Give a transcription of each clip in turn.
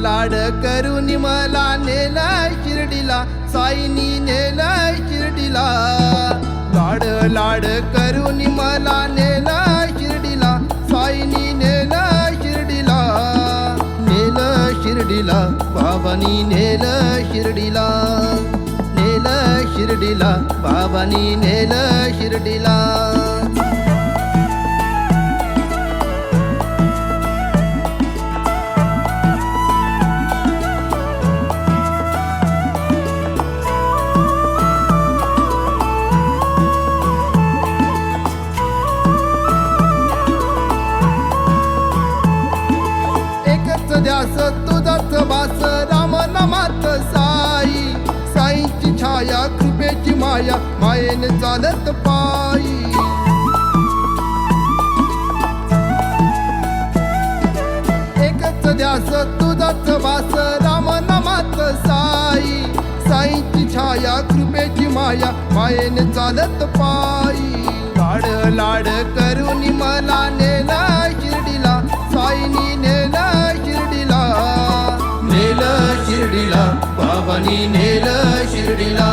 लाड करून मला नेलं शिर्डीला, साईनी नेलं शिर्डीला. लाड लाड करून मला नेलं शिर्डीला, साईनी नेलं शिर्डीला. नेलं शिर्डीला, बाबांनी नेलं शिर्डीला. नेलं शिर्डीला, बाबांनी नेलं शिर्डीला. एकच ध्यास तुझाच वास, राम नामात साई. साईंची छाया, कृपेची माया, मायेने चालत पायी. एकच ध्यास तुझाच वास, राम नामात साई. साईंची छाया, कृपेची माया, मायेने चालत पायी. लाड लाड करून मला नेलं शिर्डीला, साईनी नेलं शिर्डीला. नेलं शिर्डीला, बाबांनी नेलं शिर्डीला.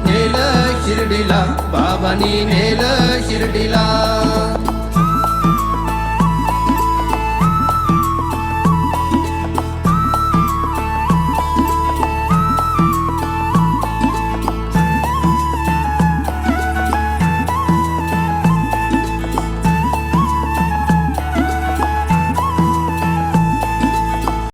नेलं शिर्डीला, बाबांनी नेलं शिर्डीला.